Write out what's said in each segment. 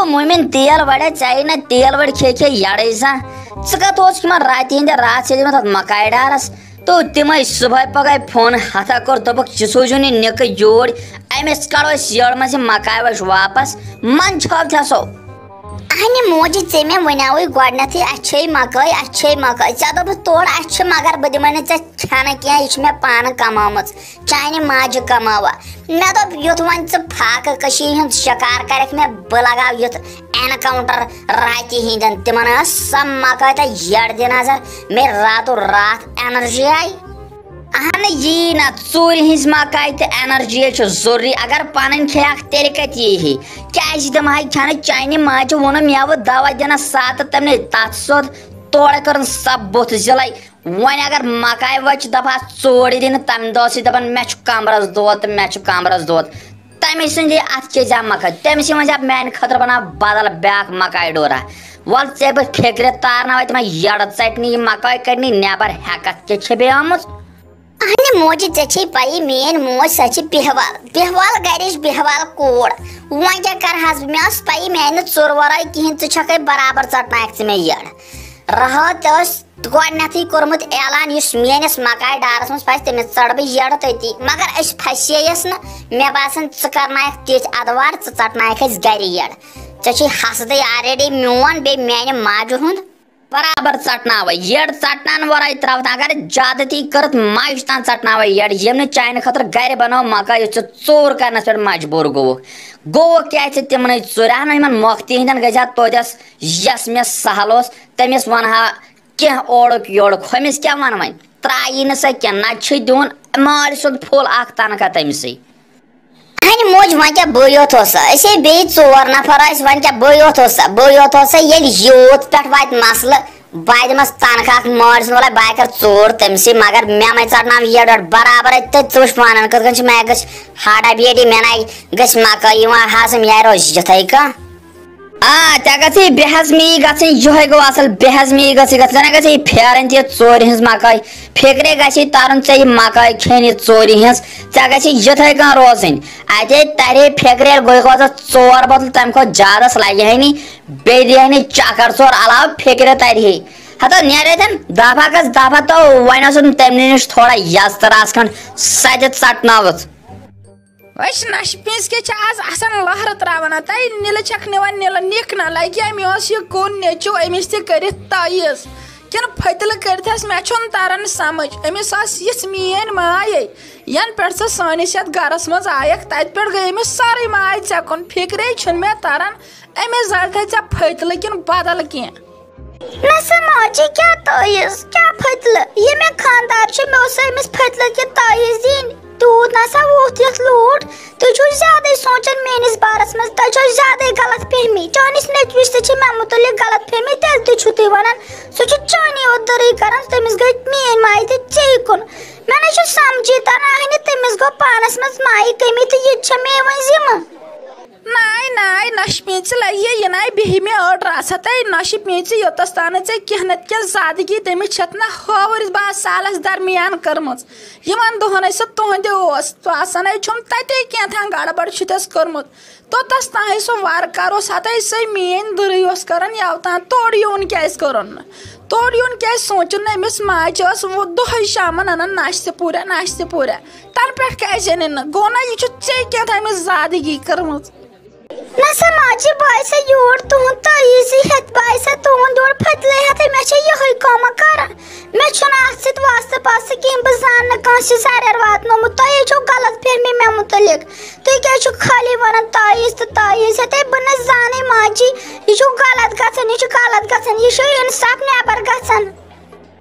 मुमिन तेल वड़े चाहिए ना तेल वड़ खे खे याड़े सा कत रात हंद रात से मकाई डारस तो तम सुबह पगह फोन हथा core Deepak सोजून Nick your Amish कड़ो यड़ मे मकाई वश वापस मन छप थसो अहने मोजी चे मे वनावे गडनथी अच्छे मकाई चे दोप तोड़ अच्छे मगर बह दिमन चे खाना क्या यह मे पान कमाम चाने माज कमावा मे दोप युथ वन चे फाक कशीर शिकार करक मे बह लगा युथ एनकाउंटर रात हिंदन तिमन सब मकाई तो यड़ दिन नजर मे रातों रात एनर्जी आई अहन यी ना चूर हिज मकाई तो एनर्जी जरूरी अगर पन खेक तेल कत यी क्या तम खान चाने माज वोन मे दवा दिन सात तमने तथ सोद तोड़ कर सब बुथ जिलाई वन अगर मकाई वच दपा चोर दिन तम दह दपान मे कमरस दौद तो मे कमरस दौद तमें सही अत के मकाई तमिस मान खतर बना बदल ब्याक मकाई डोरा वल ऐ बह फेक्रे तारना तम यड़ चटनी मकाई कड़नी नबर हेकत के बे आम अहने मोजी चे पई मेन मोज सच बेहवाल गरिश बेहवाल कोड़ वन क्या कर मे पई मे चोर वर कहें चे बराबर चटनाक मे यड़ राहत गथी कोर्मुत ऐलान मेनिस मकाई डारस मज फस तमिस चढ़ बह यड़ तती मगर फसेस न मे बासान करनाक तिथ अदवार चटनाक गर यड़ चे हसद ऑलरेडी मोन बे माने माजु हुंद बराबर चटनाव यड़ चटनान वर त्रा अगर ज्यादा थी कर माज तान चटनाव यड़ यम चाने खतर गर बनो मकाई चोर करने पे मजबूर गो क्या तमन चुरान इन मोख्ती हंदन गजा तोदस यस मे सहल तमिस वन हा कह ओड़क योड़क हमिस क्या वन वन त्राई न सा क्या न दिन माल सुद फुल अख तनखा तमिस अहने मोज वन क्या बह योत बे चोर नफर वन क्या बह योत ये यूत पे वात मसल बह दिमस तनखा माल वाला बह कर चोर तमस मगर मे मे चटना यड़ बराबर तथ पान कत मे हाड़ा बेटी मे गस मकाई हासम यारो यथे कह गे बेहजमी गई गो असल बेहजमी गई फेरन तोर हज मकाई फेक्रे गे तरन ऐ मकाई खेन चोर हज गे यथे कह रोजन अते तरे फेक्रे गई गो चोर बदल तम खो ज्यादा लगे नी बे दिह चकर चोर अलाव फेक्रे तरे हतो नेरन दफा गस दफा तो वन तमने नश थोड़ा यज तरास खंड सत चटनावत वश नश पिस के आज आसान लहर त्रावन तय नील छक निवन नील निक न लगे अमिस यह कौन नेचो अमिस कर ताइज किन फतल करथस मे छुन तारन समझ अमिस यस मेन माय यन पे सानिस यथ गरस मज आयक तत पे गई अमिस सारे माय चकुन फिक्रे छुन मे तारन अमिस जलथ ऐ फतल किन बदल कह मैं समझ क्या ताइज क्या फतल ये मे खानदार मे अमिस फतल के ताइज दिन तूत नसा वोत यथ लूट तुझ ज्यादा सोचन मेनिस बारस मज तुझ ज्यादा गलत फहमी चानिस नेचविस से मे मुतलिक गलत फहमी तेल तुझ वनान सह चानी उदरी कर तमिस गई मेन माय तो चे कुन मे समझी तरह तमिस गो पानस मज माय कमी तो ये मे वन जिम्म नाय नाय नश पीच लगे ये नाय बेह मे अड़ रासा तय नश पीच योतस तान ऐ कह नत क्या सादगी तमिस छत ना हवर बह सालस दरमियान कर्म यमन दोहन तुहद तो आसान छुम तते क्या गड़बड़ छुतस कर्मुत तोतस तान सो वारकार हत सही मेन दरई कर यवतान तोड़ यून क्या तोड़ यून क्या सोचन अमिस माज वो दह शामन अनान नाश्त पूरा तन पे क्या गो ना यह चे क्या अमिस ज़ादगी कर्म ना समाजी बायस योर तुम ताइजी हेत बायस तुम योर फतले हेत मे यही कम कर मे अत वास्ते पास कह बह जान कस सर वातनोमुत तुह गलत फहमी मे मुतलिक तुह क्या खाली वन ताइज तो ताइज हेत बह न जाने माजी यह गलत गलत यह इंसाफ नबर गन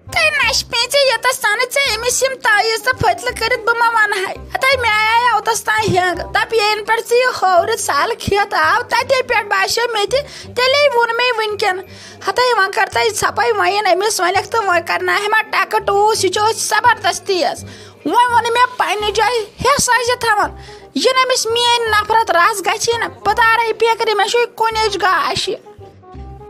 तय नश पे योतस तान अमिस ताइज तो फतल कर बह मा वन तय मे आया योतस तान हेंग दप ये पे हवरित साल खेत आव तते पे बासो मे तेले वोन मे वनकन हतः वन कर तय सपाई वन अमिस वनक तो वो करना मा टक टूस यह जबरदस्ती वो वन मे पन्ने जाय हेस थवन यह अमिस मेन नफरत रस ग बह तारे पेकर मे कुन गाश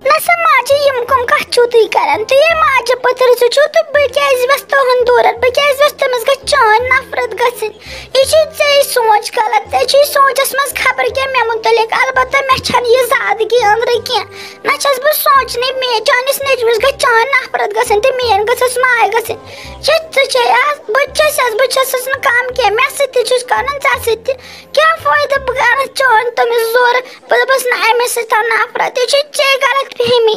نسا ماجہ یم کم کت چھو تُہۍ کران تُہۍ ہے ماجہ پتر زٕ چھو تہٕ بہٕ کیازِ وس تُہُنٛد دورت بہٕ کیازِ وس تٔمِس گژھِ چٲنۍ نفرت گژھٕنۍ یہِ چھُے ژےٚ سونٛچ غلط ژےٚ چھُے سونٛچس منٛز خبر کیٛاہ مےٚ مُتعلق البتہ مےٚ چھنہٕ یہِ زادگی أنٛدرٕ کینٛہہ نہ چھس بہٕ سونٛچنٕے چٲنِس نیٚچوِس گژھِ چٲنۍ نفرت گژھٕنۍ تہٕ میٲنۍ گٔژھٕس ماے گژھٕنۍ چھِ ژٕ چھے بہٕ چھسس نہٕ کم کینٛہہ مےٚ سۭتۍ تہِ چھُس کرُن ژےٚ سۭتۍ تہِ کیٛاہ فٲیدٕ بہٕ کرٕ چٲنۍ تٔمِس زورٕ بہٕ دپس نہ أمِس سۭتۍ تھاو نفرت یہِ چھُے ژےٚ غلط فہمی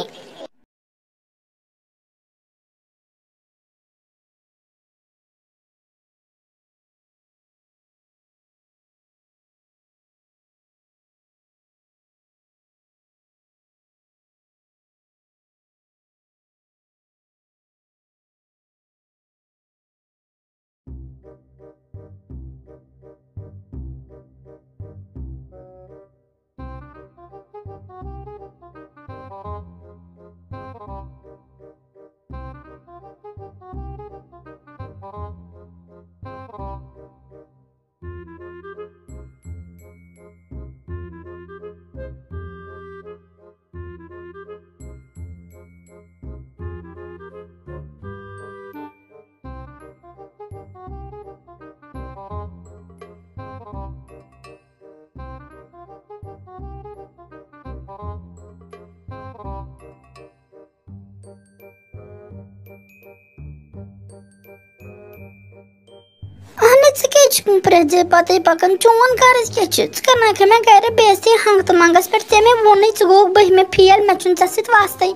پرٛٮ۪تھ جایہِ پتٕے پکان چون غرض کیٛاہ چھُ ژٕ کرناوکھے مےٚ گرِ بے عزتی ہنٛگتہٕ منٛگس پٮ۪ٹھ ژےٚ مےٚ ووٚنُے ژٕ گوٚکھ بٔہمہِ فیل مےٚ چھُنہٕ ژےٚ سۭتۍ واسطے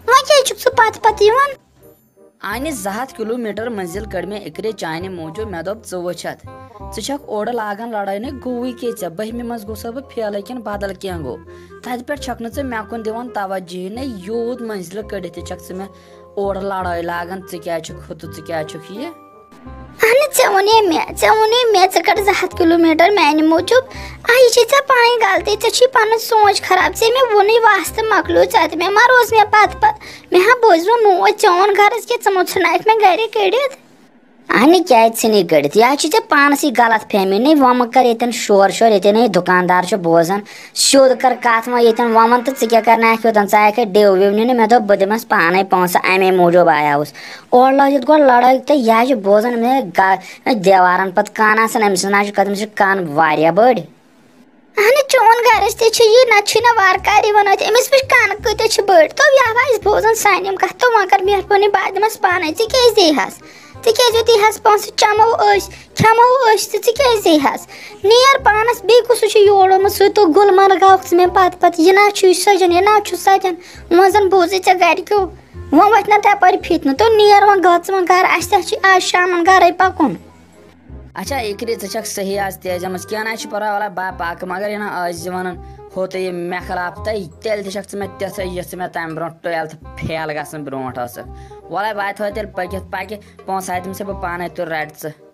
وۄنۍ کیٛازِ چھُکھ ژٕ پتہٕ یِوان آنہِ 200 کِلوٗمیٖٹر منزِل کٔڑ مےٚ اِکرے چانہِ موٗجوٗب مےٚ دوٚپ ژٕ وٕچھتھ ژٕ چھکھ اورٕ لاگان لڑٲے نہٕ گوٚوٕے کیٛاہ ژےٚ بٔہمہِ منٛز گوٚسا بہٕ فیلے کِنہٕ بدل کینٛہہ گوٚو تتہِ پٮ۪ٹھ چھکھ نہٕ ژٕ مےٚ کُن دِوان توجہٕے نہ یوٗت منزلہٕ کٔڑِتھ تہِ چھکھ ژٕ مےٚ اورٕ لڑٲے لاگان ژٕ کیٛازِ چھُکھ ہُہ تہٕ ژٕ کیٛازِ چھُکھ یہِ اہن ژےٚ ووٚنے مےٚ ژٕ کڑ 200 کِلوٗمیٖٹر میانہِ موٗجوٗب یہِ چھے ژےٚ پنٕنۍ غلطی ژےٚ چھُے پنُن سونٛچ خراب ژےٚ مےٚ ووٚنُے واسطہٕ مۄکلیو ژٕ مےٚ ما روز مےٚ پتہٕ مےٚ ہا بوٗزوٕ نوٗز چون غرض کہِ ژٕ ژھٕنٲیکھ مےٚ گرِ کٔڑِتھ اہنہِ کیٛازِ ژھٕنی کٔڑِتھ یہِ حظ چھِ ژےٚ پانسٕے غلط فہمی نَے وۄمہٕ کر ییٚتٮ۪ن شور ییٚتٮ۪ن یہِ دُکاندار چھُ بوزان سیوٚد کر کتھ وۄنۍ ییٚتٮ۪ن وۄمن تہٕ ژٕ کیٛاہ کرناوکھ یوٚتن ژٕ آیکھے ڈِو وِو نِنہِ مےٚ دوٚپ بہٕ دِمس پانے پونٛسہٕ امے موٗجوٗب آیاوُس اورٕ لٲجِتھ گۄڈٕ لڑٲے تہٕ یہِ حظ چھُ بوزان أمِس دیوارن پتہٕ کن آسان أمۍ سٕنٛز حظ چھِ أمِس چھِ کن واریاہ بٔڑ اہن چون غرض تہِ چھُ یی نتہٕ چھُے نہٕ وارٕ کارٕ یِوان أتھۍ أمِس وٕچھ کنہٕ کۭتیاہ چھِ بٔڑۍ تو یہِ آسہِ بوزان سانہِ یِم کتھ تہٕ وۄنۍ کر مہربٲنی بہٕ دِمس پانے ژٕ کیٛازِ دِیہس تِکیٛازِ دِیہس پونٛسہٕ چمو أسۍ کھٮ۪مو أسۍ تہٕ ژٕ کیٛازِ دِیہس نیر پانس بیٚیہِ کُسُے چھُ یور اومُت سُہ تہٕ گُلمرگ آوُکھ ژٕ مےٚ پتہٕ یہِ نہ چھُے سجان یہِ نہ چھُ سجان وۄنۍ زن بوٗزٕے ژےٚ گرِکیو وۄنۍ وۄتھِ نہ تپٲرۍ فِتنہٕ تہٕ نیر وۄنۍ گژھ وۄنۍ گرٕ اسہِ تہِ چھُ آز شامن گرے پکُن اچھا اِکرِ ژٕ چھکھ صحیح آز تیزیمٕژ کینٛہہ نہ چھُ پرواے وَلہٕ بہٕ پاکہٕ مگر یہِ نہ ٲسۍ ونان ہُہ تہٕ یہِ مےٚ خلاف تیٚلہِ تہِ چھکھ ژٕ مےٚ تِژھٕے یِژھ ژٕ مےٚ تمہِ برونٛٹھ 12th فیل گژھنہٕ برونٛٹھ ٲسٕکھ وَلے بہٕ توتہِ تیٚلہِ پٔکِتھ پکہِ پونٛسہٕ آیہِ تٔمۍ سۭتۍ بہٕ پانے تُل رٹہِ ژٕ